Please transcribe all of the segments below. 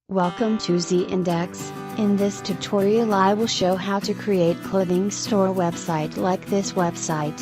Welcome to Z-Index. In this tutorial I will show how to create clothing store website like this website.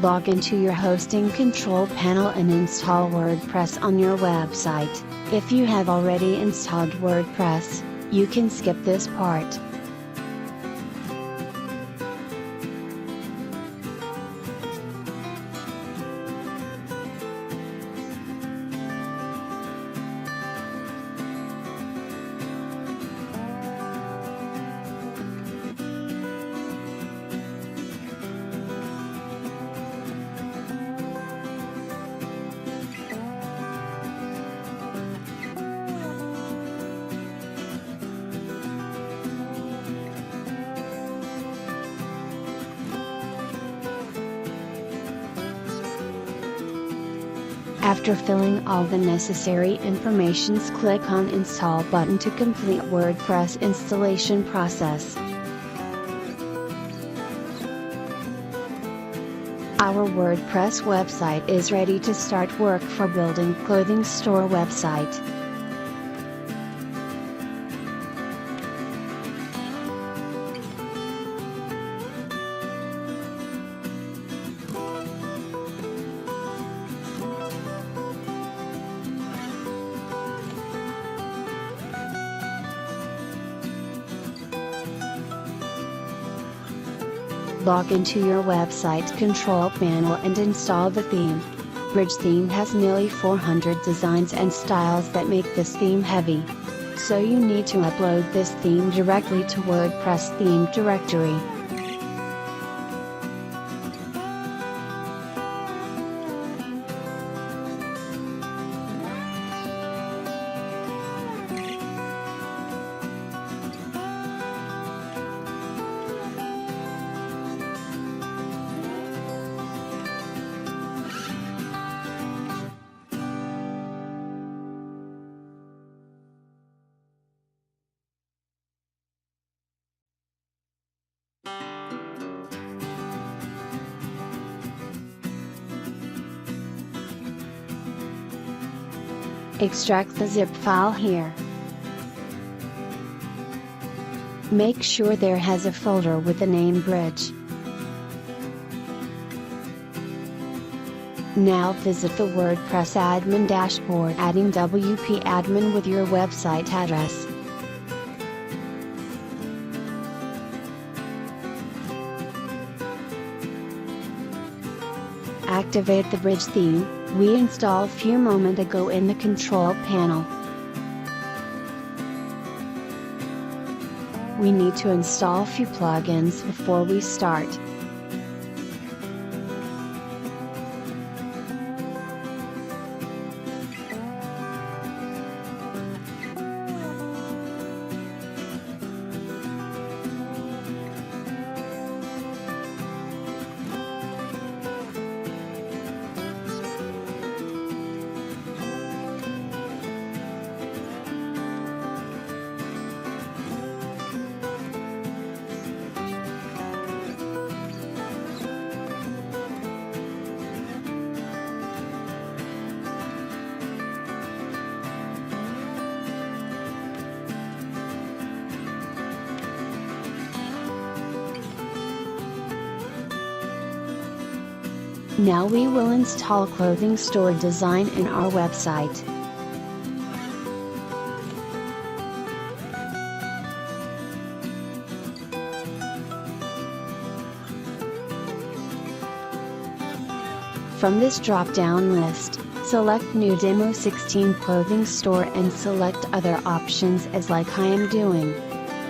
Log into your hosting control panel and install WordPress on your website. If you have already installed WordPress, you can skip this part. After filling all the necessary informations, click on Install button to complete WordPress installation process. Our WordPress website is ready to start work for building clothing store website. Log into your website's control panel and install the theme. Bridge theme has nearly 400 designs and styles that make this theme heavy. So you need to upload this theme directly to WordPress theme directory. Extract the zip file here. Make sure there has a folder with the name Bridge. Now visit the WordPress admin dashboard, adding WP admin with your website address. Activate the Bridge theme, we installed few moments ago in the control panel. We need to install few plugins before we start. Now we will install clothing store design in our website. From this drop-down list, select New Demo 16 Clothing Store and select other options as like I am doing.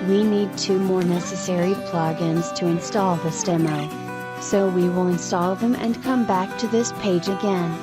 We need 2 more necessary plugins to install this demo. So we will install them and come back to this page again.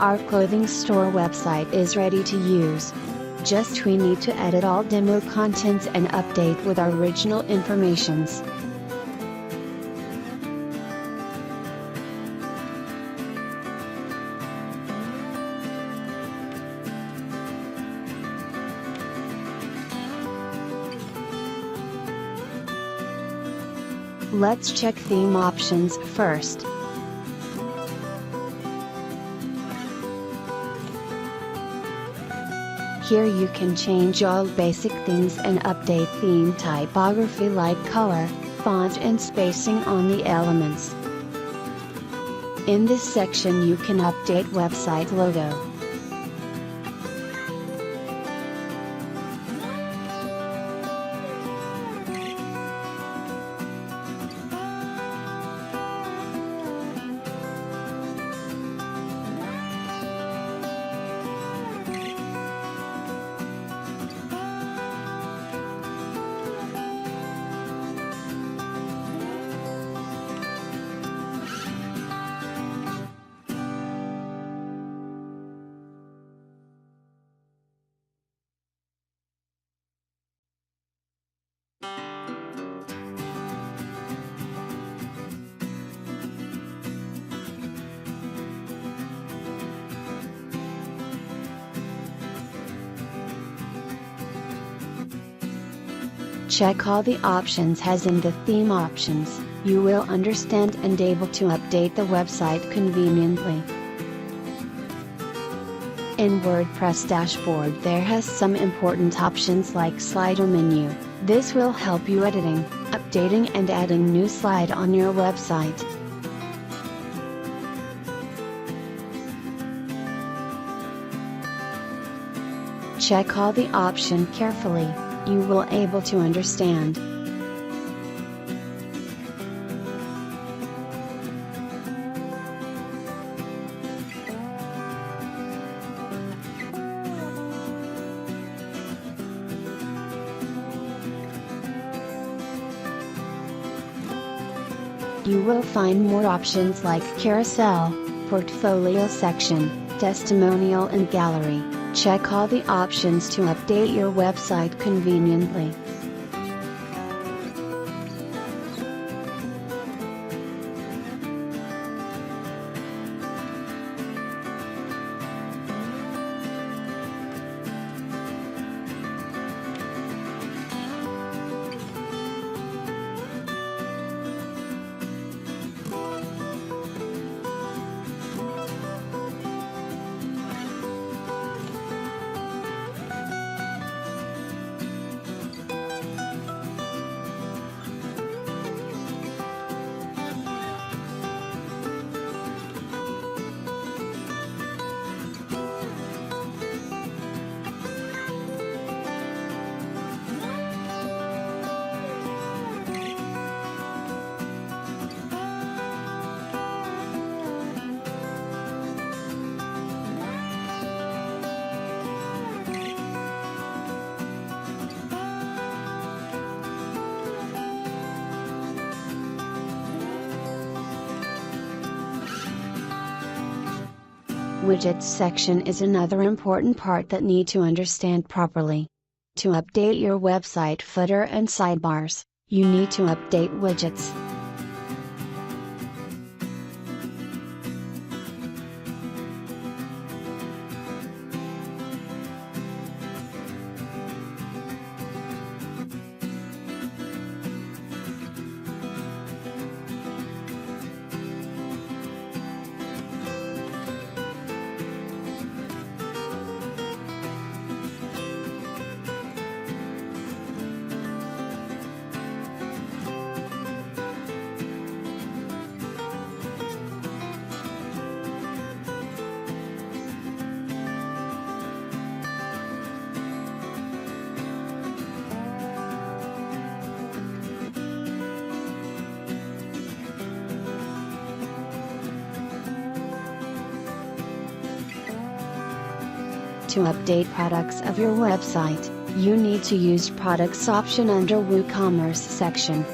Our clothing store website is ready to use. Just we need to edit all demo contents and update with our original informations. Let's check theme options first. Here you can change all basic themes and update theme typography like color, font and spacing on the elements. In this section you can update website logo. Check all the options as in the theme options. You will understand and able to update the website conveniently. In WordPress dashboard there has some important options like slider menu. This will help you editing, updating and adding new slide on your website. Check all the option carefully, you will able to understand. You will find more options like carousel, portfolio section, testimonial and gallery. Check all the options to update your website conveniently. Widgets section is another important part that need to understand properly. To update your website footer and sidebars, you need to update widgets. To update products of your website, you need to use products option under WooCommerce section.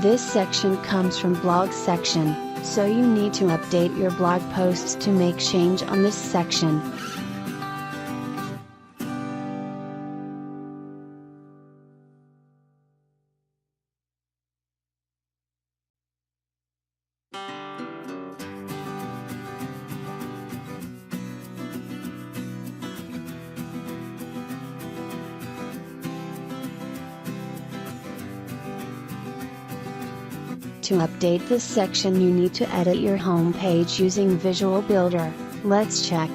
This section comes from blog section, so you need to update your blog posts to make change on this section. To update this section, you need to edit your home page using Visual Builder. Let's check.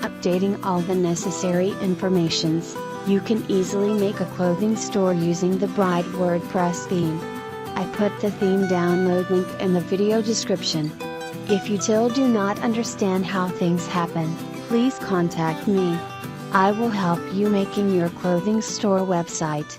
Updating all the necessary informations, you can easily make a clothing store using the bright WordPress theme. I put the theme download link in the video description. If you still do not understand how things happen, please contact me. I will help you making your clothing store website.